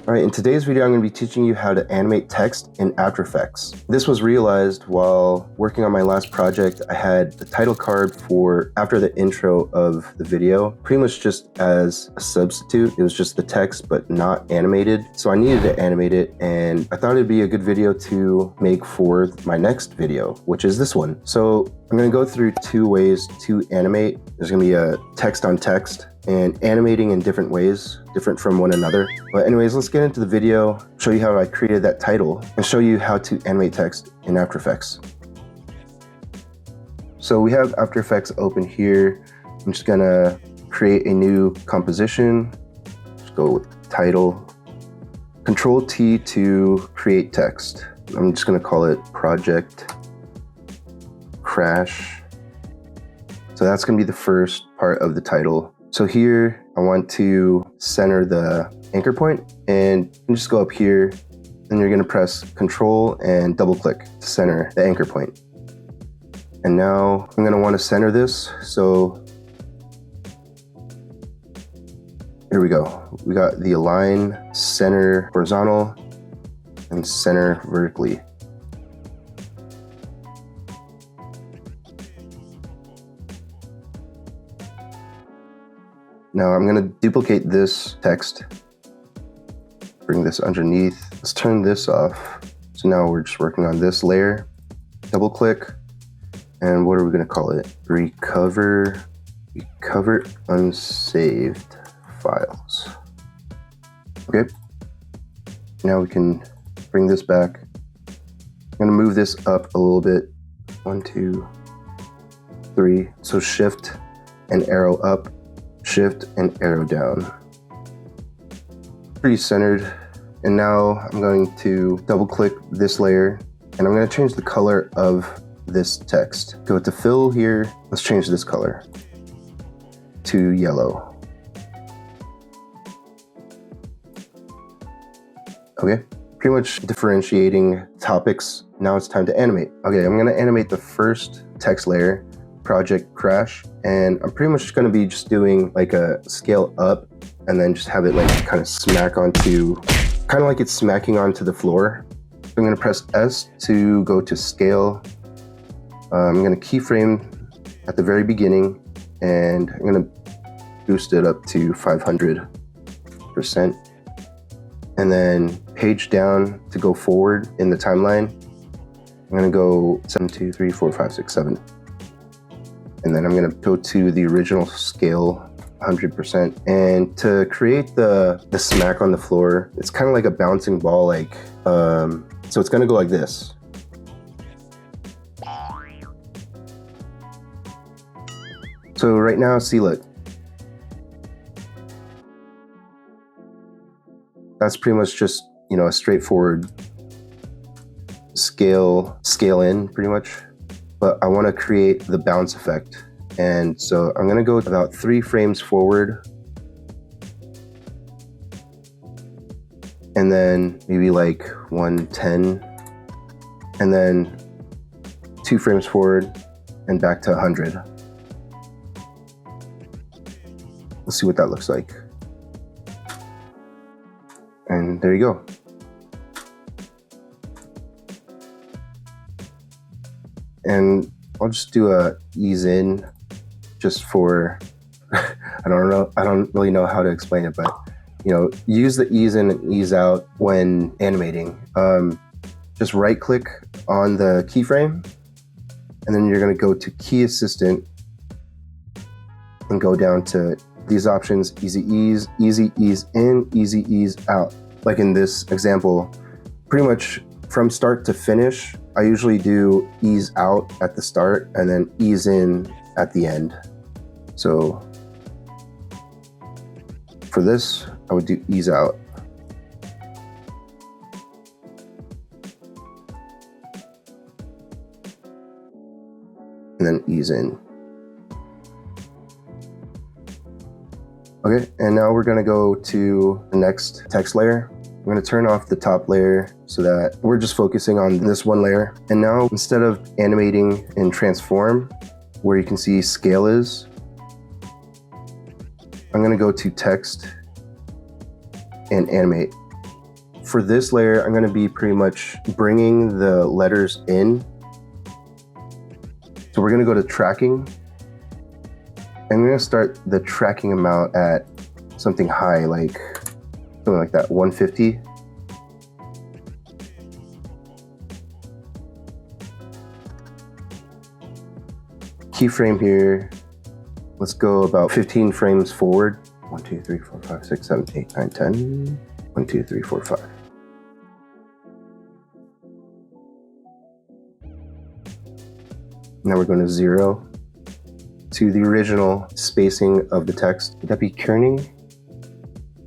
All right, in today's video, I'm going to be teaching you how to animate text in After Effects. This was realized while working on my last project. I had the title card for after the intro of the video, pretty much just as a substitute. It was just the text, but not animated. So I needed to animate it, and I thought it'd be a good video to make for my next video, which is this one. So I'm going to go through two ways to animate. There's going to be a text on text and animating in different ways, different from one another. But anyways, let's get into the video, show you how I created that title, and show you how to animate text in After Effects. So we have After Effects open here. I'm just gonna create a new composition. Just go with title. Control T to create text. I'm just gonna call it Project Crash. So that's gonna be the first part of the title. So here, I want to center the anchor point, and you can just go up here, and you're gonna press Control and double click to center the anchor point. And now I'm gonna wanna center this, so here we go. We got the align, center horizontal, and center vertically. Now I'm going to duplicate this text, bring this underneath. Let's turn this off. So now we're just working on this layer. Double click, and what are we going to call it? Recover unsaved files. Okay. Now we can bring this back. I'm going to move this up a little bit. 1, 2, 3. So shift and arrow up. Shift and arrow down. Pretty centered. And now I'm going to double click this layer, and I'm going to change the color of this text. Go to fill here. Let's change this color to yellow. Okay, pretty much differentiating topics. Now it's time to animate. Okay, I'm going to animate the first text layer, Project Crash, and I'm pretty much just going to be just doing like a scale up, and then just have it like kind of smack onto, kind of like it's smacking onto the floor. So I'm going to press S to go to scale. I'm going to keyframe at the very beginning, and I'm going to boost it up to 500%. And then page down to go forward in the timeline. I'm going to go 7, 2, 3, 4, 5, 6, 7. And then I'm going to go to the original scale, 100%. And to create the smack on the floor, it's kind of like a bouncing ball, like, so it's going to go like this. So right now, see, look. That's pretty much just, you know, a straightforward scale in, pretty much. But I want to create the bounce effect. And so I'm going to go about 3 frames forward. And then maybe like 110. And then 2 frames forward and back to 100. Let's see what that looks like. And there you go. And I'll just do a ease in, just for, I don't really know how to explain it, but you know, use the ease in and ease out when animating. Just right click on the keyframe, and then you're gonna go to Key Assistant and go down to these options: easy ease in, easy ease out. Like in this example, pretty much from start to finish, I usually do ease out at the start and then ease in at the end. So for this, I would do ease out. And then ease in. Okay, and now we're gonna go to the next text layer. I'm gonna turn off the top layer so that we're just focusing on this one layer. And now, instead of animating in transform, where you can see scale is, I'm gonna go to text and animate. for this layer, I'm going to be pretty much bringing the letters in. So we're going to go to tracking. I'm going to start the tracking amount at something high, like something like that, 150. Keyframe here. Let's go about 15 frames forward. 1, 2, 3, 4, 5, 6, 7, 8, 9, 10. 1, 2, 3, 4, 5. Now we're going to 0 to the original spacing of the text. Would that be kerning?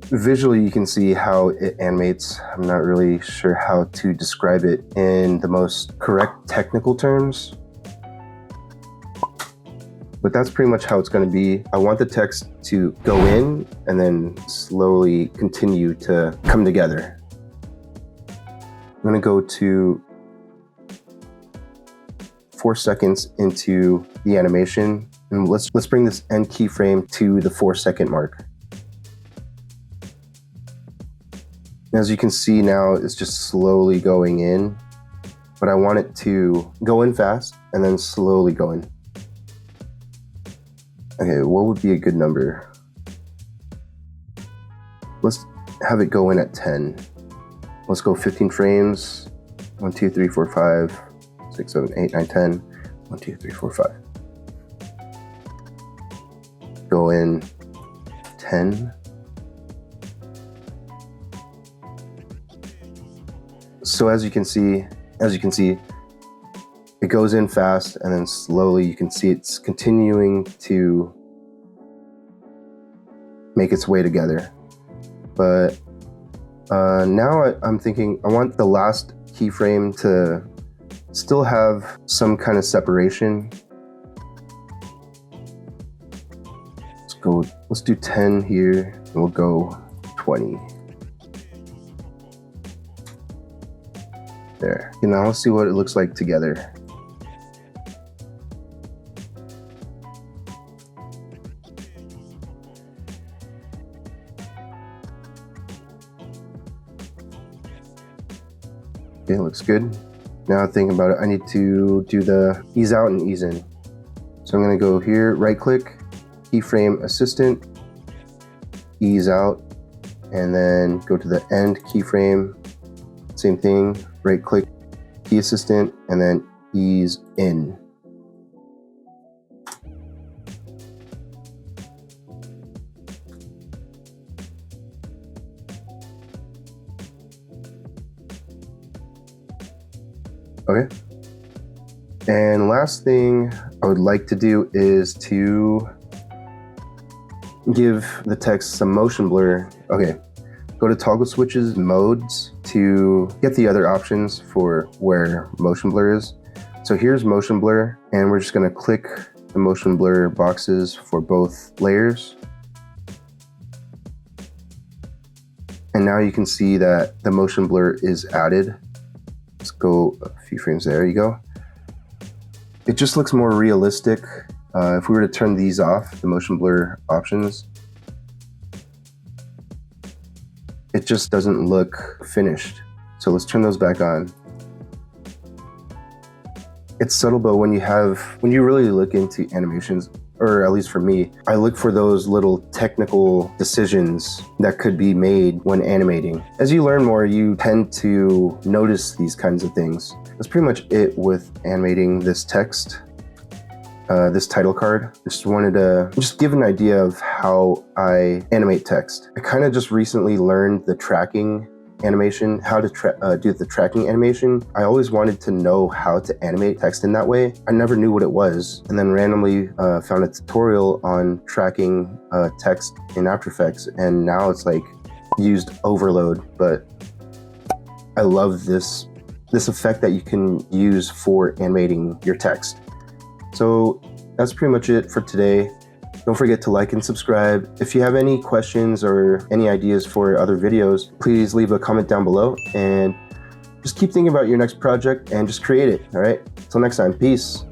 Visually, you can see how it animates. I'm not really sure how to describe it in the most correct technical terms, but that's pretty much how it's going to be. I want the text to go in and then slowly continue to come together. I'm going to go to 4 seconds into the animation, and let's bring this end keyframe to the 4-second mark. As you can see now, it's just slowly going in, but I want it to go in fast and then slowly go in. Okay, what would be a good number? Let's have it go in at 10. Let's go 15 frames. 1, 2, 3, 4, 5, 6, 7, 8, 9, 10. 1, 2, 3, 4, 5. Go in 10. So as you can see, it goes in fast and then slowly you can see it's continuing to make its way together. But now I'm thinking I want the last keyframe to still have some kind of separation. Let's do 10 here, and we'll go 20. There. And now let's see what it looks like together. Okay, looks good. Now thinking about it, I need to do the ease out and ease in. So I'm going to go here, right click, keyframe assistant, ease out, and then go to the end keyframe. Same thing, right click, key assistant, and then ease in. Okay. And last thing I would like to do is to give the text some motion blur. Okay. Go to toggle switches, modes, to get the other options for where motion blur is. So here's motion blur, and we're just gonna click the motion blur boxes for both layers. And now you can see that the motion blur is added. Let's go a few frames, there you go. It just looks more realistic. If we were to turn these off, the motion blur options, it just doesn't look finished. So let's turn those back on. It's subtle, but when you really look into animations, or at least for me, I look for those little technical decisions that could be made when animating. As you learn more, you tend to notice these kinds of things. That's pretty much it with animating this text. This title card. Just wanted to give an idea of how I animate text. I kind of just recently learned the tracking animation, how to do the tracking animation. I always wanted to know how to animate text in that way. I never knew what it was, and then randomly found a tutorial on tracking text in After Effects, and now it's like used overload. But I love this effect that you can use for animating your text. So that's pretty much it for today. Don't forget to like and subscribe. If you have any questions or any ideas for other videos, please leave a comment down below, and just keep thinking about your next project and just create it, all right? Until next time, peace.